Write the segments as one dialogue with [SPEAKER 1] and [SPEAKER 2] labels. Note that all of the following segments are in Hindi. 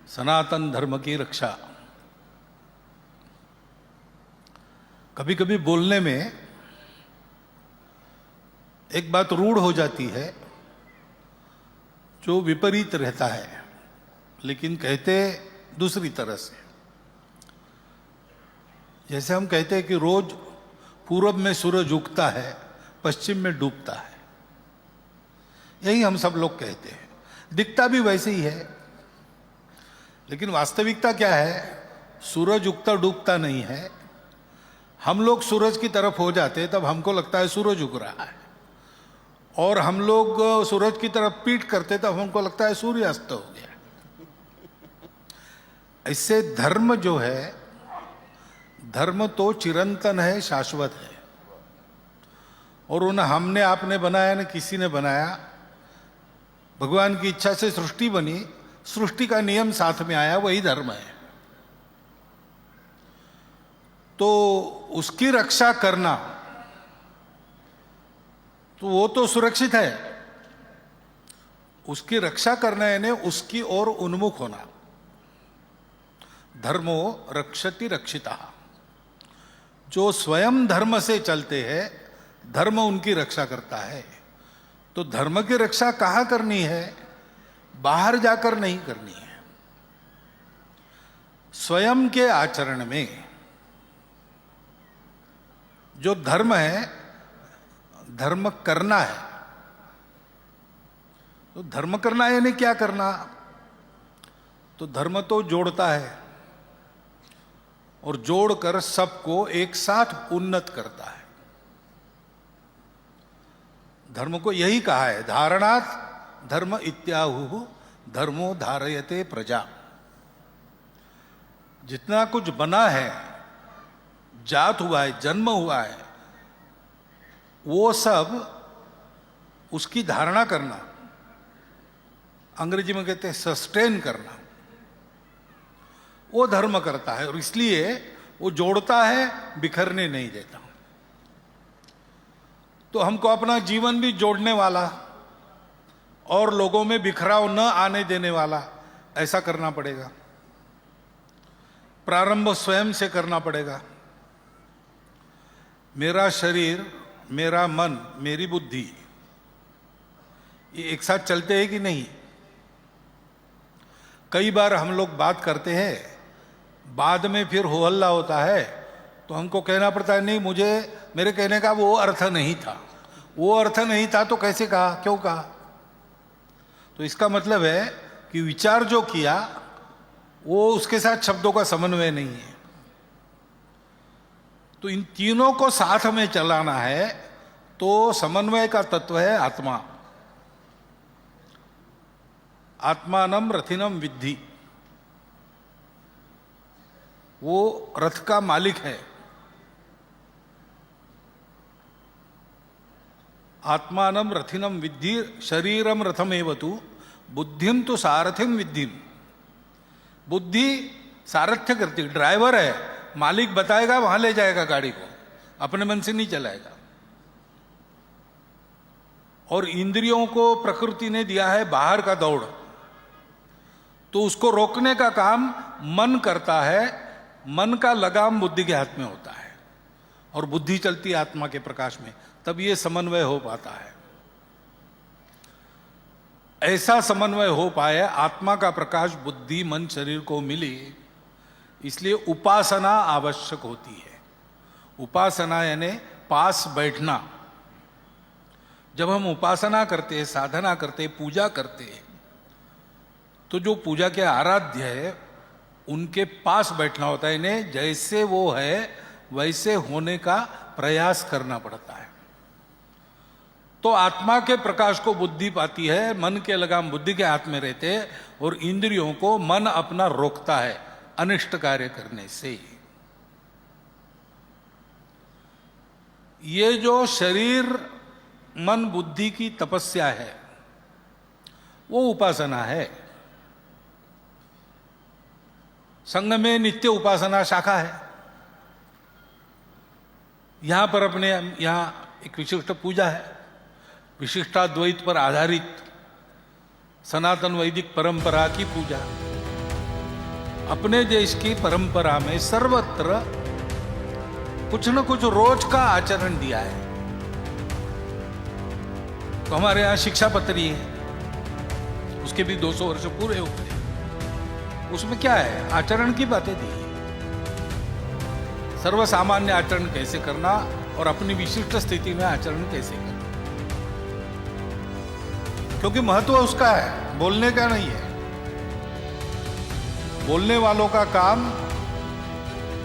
[SPEAKER 1] सनातन धर्म की रक्षा। कभी कभी बोलने में एक बात रूढ़ हो जाती है जो विपरीत रहता है, लेकिन कहते दूसरी तरह से। जैसे हम कहते हैं कि रोज पूरब में सूरज उगता है, पश्चिम में डूबता है। यही हम सब लोग कहते हैं, दिखता भी वैसे ही है, लेकिन वास्तविकता क्या है? सूरज उगता डूबता नहीं है। हम लोग सूरज की तरफ हो जाते हैं तब हमको लगता है सूरज उग रहा है, और हम लोग सूरज की तरफ पीठ करते तब हमको लगता है सूर्यास्त हो गया। इससे धर्म जो है, धर्म तो चिरंतन है, शाश्वत है, और उन्हें हमने आपने बनाया न किसी ने बनाया। भगवान की इच्छा से सृष्टि बनी, सृष्टि का नियम साथ में आया, वही धर्म है। तो उसकी रक्षा करना तो वो तो सुरक्षित है। उसकी रक्षा करना यानी उसकी ओर उन्मुख होना। धर्मो रक्षति रक्षिता। जो स्वयं धर्म से चलते हैं, धर्म उनकी रक्षा करता है। तो धर्म की रक्षा कहाँ करनी है? बाहर जाकर नहीं करनी है, स्वयं के आचरण में। जो धर्म है, धर्म करना है। तो धर्म करना यानी क्या करना? तो धर्म तो जोड़ता है, और जोड़कर सबको एक साथ उन्नत करता है। धर्म को यही कहा है, धारणात् धर्म इत्याहु धर्मो धारयते प्रजा। जितना कुछ बना है, जात हुआ है, जन्म हुआ है, वो सब उसकी धारणा करना, अंग्रेजी में कहते हैं सस्टेन करना, वो धर्म करता है। और इसलिए वो जोड़ता है, बिखरने नहीं देता। तो हमको अपना जीवन भी जोड़ने वाला और लोगों में बिखराव न आने देने वाला ऐसा करना पड़ेगा। प्रारंभ स्वयं से करना पड़ेगा। मेरा शरीर, मेरा मन, मेरी बुद्धि, ये एक साथ चलते हैं कि नहीं? कई बार हम लोग बात करते हैं, बाद में फिर हो हल्ला होता है, तो हमको कहना पड़ता है नहीं, मुझे मेरे कहने का वो अर्थ नहीं था। वो अर्थ नहीं था तो कैसे कहा, क्यों कहा? तो इसका मतलब है कि विचार जो किया वो उसके साथ शब्दों का समन्वय नहीं है। तो इन तीनों को साथ में चलाना है, तो समन्वय का तत्व है आत्मा। आत्मानम रथिनम विद्धि। वो रथ का मालिक है। आत्मानम रथिनम विद्धि शरीरम रथमेवतु बुद्धिम तो सारथिम विद्धिम। बुद्धि सारथ्य करती, ड्राइवर है, मालिक बताएगा वहां ले जाएगा गाड़ी को, अपने मन से नहीं चलाएगा। और इंद्रियों को प्रकृति ने दिया है बाहर का दौड़, तो उसको रोकने का काम मन करता है। मन का लगाम बुद्धि के हाथ में होता है, और बुद्धि चलती है आत्मा के प्रकाश में, तब ये समन्वय हो पाता है। ऐसा समन्वय हो पाए, आत्मा का प्रकाश बुद्धि मन शरीर को मिले, इसलिए उपासना आवश्यक होती है। उपासना यानी पास बैठना। जब हम उपासना करते हैं, साधना करते हैं, पूजा करते हैं, तो जो पूजा के आराध्य है उनके पास बैठना होता है। इन्हें जैसे वो है वैसे होने का प्रयास करना पड़ता है। तो आत्मा के प्रकाश को बुद्धि पाती है, मन के लगाम बुद्धि के हाथ में रहते हैं, और इंद्रियों को मन अपना रोकता है अनिष्ट कार्य करने से। ये जो शरीर मन बुद्धि की तपस्या है, वो उपासना है। संघ में नित्य उपासना शाखा है। यहां पर अपने यहां एक विशिष्ट पूजा है, विशिष्टाद्वैत पर आधारित सनातन वैदिक परंपरा की पूजा। अपने देश की परंपरा में सर्वत्र कुछ न कुछ रोज का आचरण दिया है। तो हमारे यहां शिक्षा पत्री है, उसके भी 200 वर्ष पूरे हो गए। उसमें क्या है? आचरण की बातें दी है। सर्वसामान्य आचरण कैसे करना और अपनी विशिष्ट स्थिति में आचरण कैसे करना, क्योंकि महत्व उसका है, बोलने का नहीं है। बोलने वालों का काम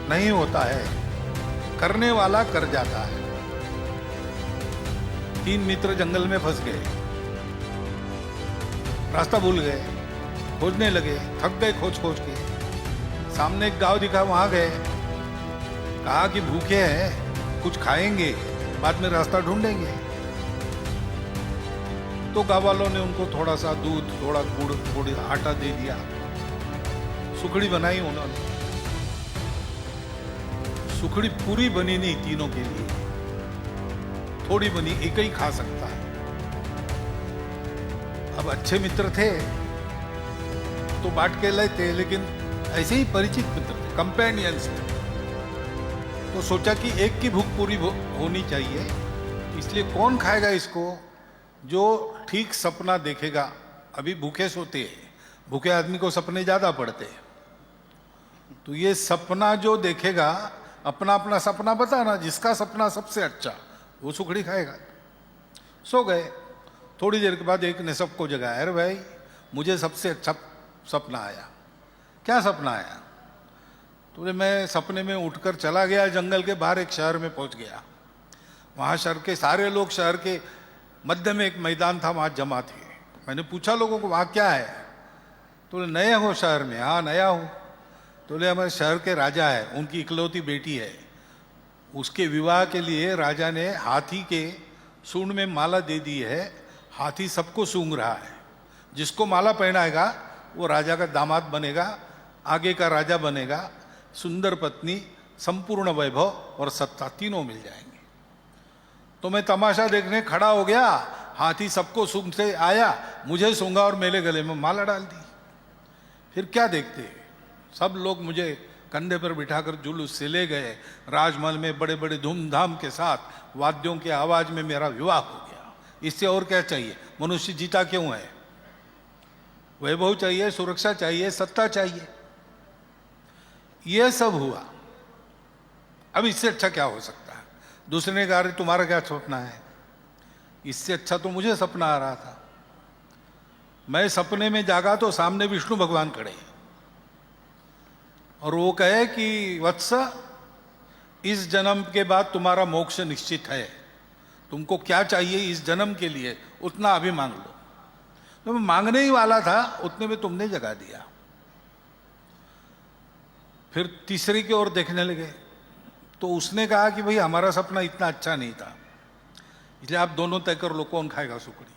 [SPEAKER 1] नहीं होता है, करने वाला कर जाता है। 3 मित्र जंगल में फंस गए, रास्ता भूल गए, खोजने लगे, थक गए खोज खोज के। सामने एक गांव दिखा, वहां गए, कहा कि भूखे हैं, कुछ खाएंगे, बाद में रास्ता ढूंढेंगे। तो गांव वालों ने उनको थोड़ा सा दूध, थोड़ा गुड़, थोड़ी आटा दे दिया। सुखड़ी बनाई उन्होंने। सुखड़ी पूरी बनी नहीं तीनों के लिए, थोड़ी बनी, एक ही खा सकता है। अब अच्छे मित्र थे तो बांट के लेते, लेकिन ऐसे ही परिचित मित्र थे, कंपेनियंस थे। तो सोचा कि एक की भूख पूरी होनी चाहिए, इसलिए कौन खाएगा इसको? जो ठीक सपना देखेगा। अभी भूखे सोते हैं, भूखे आदमी को सपने ज्यादा पड़ते हैं। तो ये सपना जो देखेगा, अपना अपना सपना बताना, जिसका सपना सबसे अच्छा वो सुखड़ी खाएगा। सो गए। थोड़ी देर के बाद एक ने सबको जगाया, अरे भाई मुझे सबसे अच्छा सपना आया। क्या सपना आया? तो मैं सपने में उठकर चला गया जंगल के बाहर, एक शहर में पहुंच गया। वहां शहर के सारे लोग, शहर के मध्य में एक मैदान था, वहां जमा थे। मैंने पूछा लोगों को वहां क्या है? तो नए हो शहर में? हाँ नया हूं। तो हमारे शहर के राजा है, उनकी इकलौती बेटी है, उसके विवाह के लिए राजा ने हाथी के सूंड में माला दे दी है। हाथी सबको सूंघ रहा है, जिसको माला पहनाएगा वो राजा का दामाद बनेगा, आगे का राजा बनेगा। सुंदर पत्नी, संपूर्ण वैभव और सत्ता तीनों मिल जाएंगे। तो मैं तमाशा देखने खड़ा हो गया। हाथी सबको सूंघते आया, मुझे सूंघा और मेरे गले में माला डाल दी। फिर क्या देखते? सब लोग मुझे कंधे पर बिठाकर जुलूस से ले गए। राजमहल में बड़े बड़े धूमधाम के साथ वाद्यों की आवाज में मेरा विवाह हो गया। इससे और क्या चाहिए? मनुष्य जीता क्यों है? वैभव चाहिए, सुरक्षा चाहिए, सत्ता चाहिए। यह सब हुआ। अब इससे अच्छा क्या हो सकता है? दूसरे ने कहा तुम्हारा क्या सपना है? इससे अच्छा तो मुझे सपना आ रहा था। मैं सपने में जागा तो सामने विष्णु भगवान खड़े और वो कहे कि वत्स, इस जन्म के बाद तुम्हारा मोक्ष निश्चित है, तुमको क्या चाहिए इस जन्म के लिए उतना अभी मांग लो। तो मैं मांगने ही वाला था, उतने में तुमने जगा दिया। फिर तीसरी की ओर देखने लगे तो उसने कहा कि भाई हमारा सपना इतना अच्छा नहीं था, इसलिए आप दोनों तय कर लो कौन खाएगा सुखड़ी।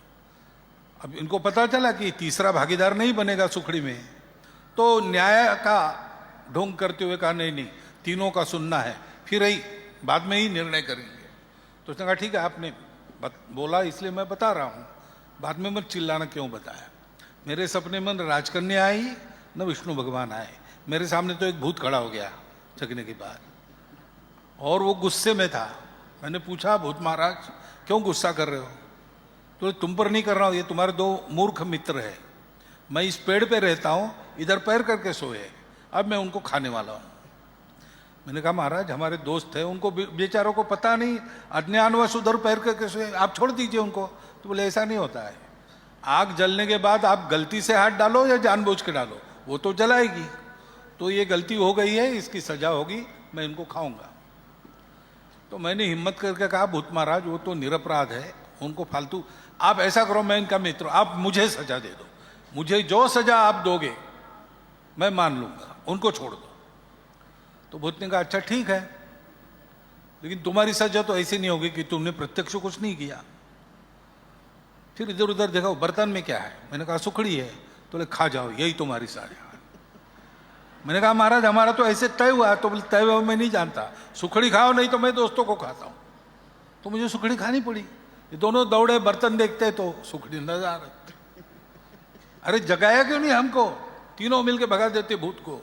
[SPEAKER 1] अब इनको पता चला कि तीसरा भागीदार नहीं बनेगा सुखड़ी में, तो न्याय का ढोंग करते हुए कहा नहीं नहीं, तीनों का सुनना है, फिर ही बाद में ही निर्णय करेंगे। तो उसने कहा ठीक है, आपने बोला इसलिए मैं बता रहा हूं, बाद में मत चिल्लाना क्यों बताया। मेरे सपने में न राजकन्या आई न विष्णु भगवान आए, मेरे सामने तो एक भूत खड़ा हो गया जगने के बाद, और वो गुस्से में था। मैंने पूछा भूत महाराज क्यों गुस्सा कर रहे हो? तो तुम पर नहीं कर रहा हूं, ये तुम्हारे 2 मूर्ख मित्र है। मैं इस पेड़ पे रहता हूं, इधर पैर करके सोए, अब मैं उनको खाने वाला हूं। मैंने कहा महाराज हमारे दोस्त है, उनको बेचारों को पता नहीं, अज्ञानवश उधर पैर करके सोए, आप छोड़ दीजिए उनको। तो बोले ऐसा नहीं होता है, आग जलने के बाद आप गलती से हाथ डालो या जानबूझ के डालो, वो तो जलाएगी। तो ये गलती हो गई है, इसकी सजा होगी, मैं इनको खाऊंगा। तो मैंने हिम्मत करके कहा भूत महाराज वो तो निरपराध है, उनको फालतू, आप ऐसा करो, मैं इनका मित्र, आप मुझे सजा दे दो, मुझे जो सजा आप दोगे मैं मान लूंगा, उनको छोड़ दो। तो भूत ने कहा अच्छा ठीक है, लेकिन तुम्हारी सजा तो ऐसी नहीं होगी कि तुमने प्रत्यक्ष कुछ नहीं किया। फिर इधर उधर देखा, बर्तन में क्या है? मैंने कहा सुखड़ी है। तो बोले खा जाओ, यही तुम्हारी सजा। मैंने कहा महाराज हमारा तो ऐसे तय हुआ। तो बोले तय हुआ मैं नहीं जानता, सुखड़ी खाओ नहीं तो मैं दोस्तों को खाता हूं। तो मुझे सुखड़ी खानी पड़ी। ये दोनों दौड़े, बर्तन देखते तो सुखड़ी नजर आ। अरे जगाया क्यों नहीं हमको? तीनों मिलके भगा देते भूत को।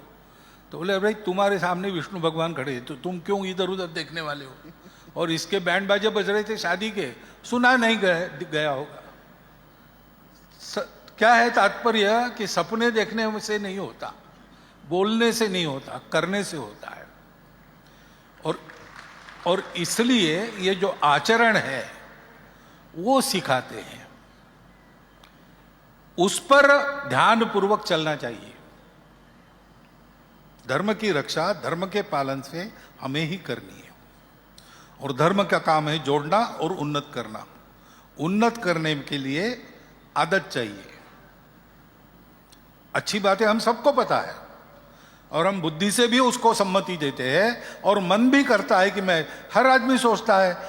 [SPEAKER 1] तो बोले भाई तुम्हारे सामने विष्णु भगवान खड़े हैं, तो तुम क्यों इधर उधर देखने वाले हो? और इसके बैंड बाजे बज रहे थे शादी के, सुना नहीं गया होगा। क्या है तात्पर्य कि सपने देखने से नहीं होता, बोलने से नहीं होता, करने से होता है। और इसलिए ये जो आचरण है वो सिखाते हैं, उस पर ध्यान पूर्वक चलना चाहिए। धर्म की रक्षा धर्म के पालन से हमें ही करनी है, और धर्म का काम है जोड़ना और उन्नत करना। उन्नत करने के लिए आदत चाहिए। अच्छी बातें हम सबको पता है और हम बुद्धि से भी उसको सम्मति देते हैं, और मन भी करता है कि मैं, हर आदमी सोचता है